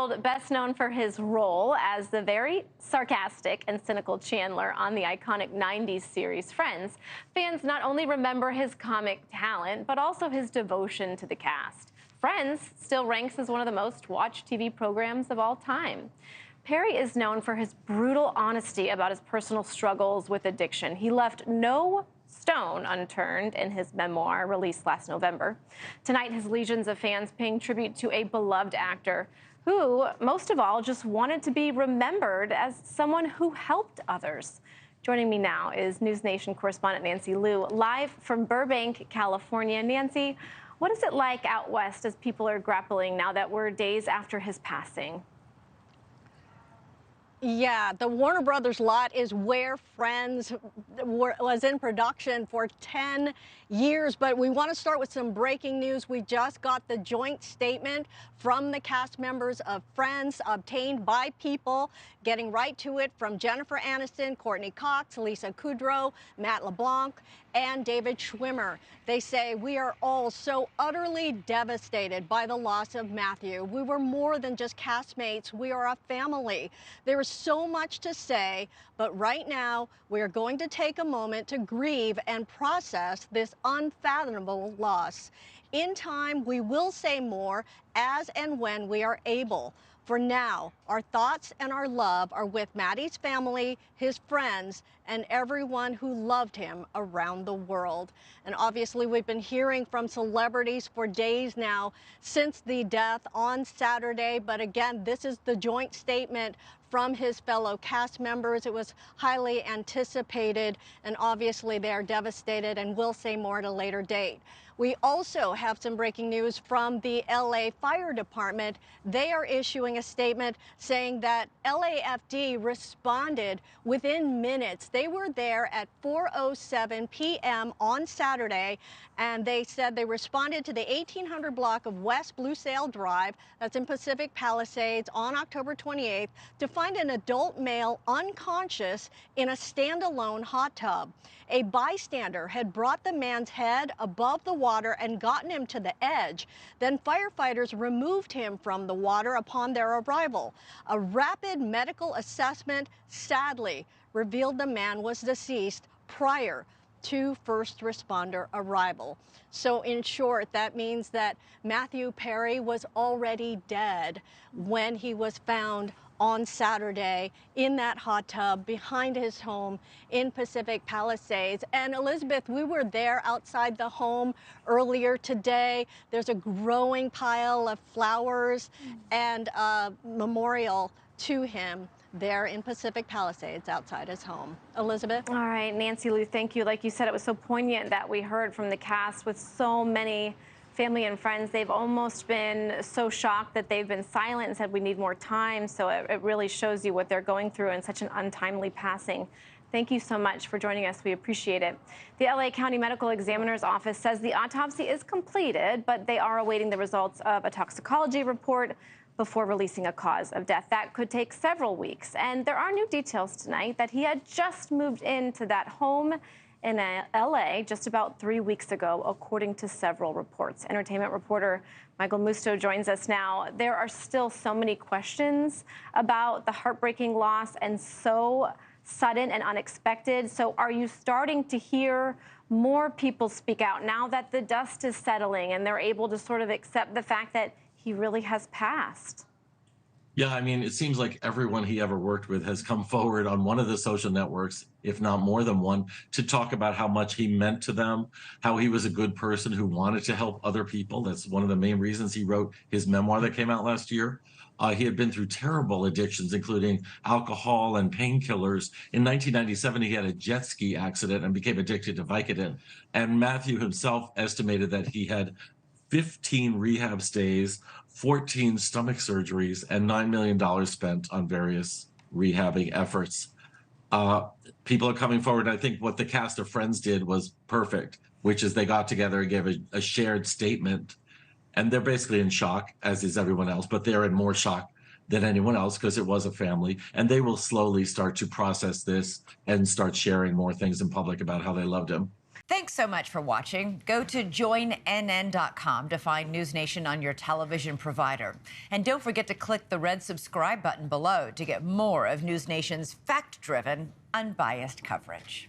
world, best known for his role as the very sarcastic and cynical Chandler on the iconic 90s series Friends, fans not only remember his comic talent, but also his devotion to the cast. Friends still ranks as one of the most watched TV programs of all time. Perry is known for his brutal honesty about his personal struggles with addiction. He left no stone unturned in his memoir released last November. Tonight, his legions of fans paying tribute to a beloved actor who, most of all, just wanted to be remembered as someone who helped others. Joining me now is NewsNation correspondent Nancy Liu, live from Burbank, California. Nancy, what is it like out west as people are grappling now that we're days after his passing? Yeah, the Warner Brothers lot is where Friends was in production for 10 years. But we want to start with some breaking news. We just got the joint statement from the cast members of Friends obtained by People. Getting right to it, from Jennifer Aniston, Courtney Cox, Lisa Kudrow, Matt LeBlanc, and David Schwimmer. They say, "We are all so utterly devastated by the loss of Matthew. We were more than just castmates. We are a family." There is so much to say, but right now we are going to take a moment to grieve and process this unfathomable loss. In time, we will say more as and when we are able. For now, our thoughts and our love are with Maddie's family, his friends, and everyone who loved him around the world. And obviously, we've been hearing from celebrities for days now since the death on Saturday. But again, this is the joint statement from his fellow cast members. It was highly anticipated, and obviously they are devastated, and we'll say more at a later date. We also have some breaking news from the LA Fire Department. They are issuing a statement saying that LAFD responded within minutes. They were there at 4:07 p.m. on Saturday, and they said they responded to the 1800 block of West Blue Sail Drive, that's in Pacific Palisades, on October 28th, to find an adult male unconscious in a standalone hot tub. A bystander had brought the man's head above the water and gotten him to the edge. Then firefighters removed him from the water upon their arrival. A rapid medical assessment sadly revealed the man was deceased prior to first responder arrival. So in short, that means that Matthew Perry was already dead when he was found on Saturday in that hot tub behind his home in Pacific Palisades. And Elizabeth, we were there outside the home earlier today. There's a growing pile of flowers and a memorial to him there in Pacific Palisades outside his home. Elizabeth? All right, Nancy Liu, thank you. Like you said, it was so poignant that we heard from the cast with so many family and friends. They've almost been so shocked that they've been silent and said we need more time. So it really shows you what they're going through in such an untimely passing. Thank you so much for joining us. We appreciate it. The LA County Medical Examiner's Office says the autopsy is completed, but they are awaiting the results of a toxicology report before releasing a cause of death. That could take several weeks. And there are new details tonight that he had just moved into that home in LA just about 3 weeks ago, according to several reports. Entertainment reporter Michael Musto joins us now. There are still so many questions about the heartbreaking loss, and so sudden and unexpected. So are you starting to hear more people speak out now that the dust is settling and they're able to sort of accept the fact that he really has passed? Yeah, I mean, it seems like everyone he ever worked with has come forward on one of the social networks, if not more than one, to talk about how much he meant to them, how he was a good person who wanted to help other people. That's one of the main reasons he wrote his memoir that came out last year. He had been through terrible addictions, including alcohol and painkillers. In 1997, he had a jet ski accident and became addicted to Vicodin. And Matthew himself estimated that he had 15 rehab stays, 14 stomach surgeries, and $9 million spent on various rehabbing efforts. People are coming forward. I think what the cast of Friends did was perfect, which is they got together and gave a shared statement. And they're basically in shock, as is everyone else, but they're in more shock than anyone else because it was a family. And they will slowly start to process this and start sharing more things in public about how they loved him. Thanks so much for watching. Go to joinnn.com to find NewsNation on your television provider. And don't forget to click the red subscribe button below to get more of NewsNation's fact-driven, unbiased coverage.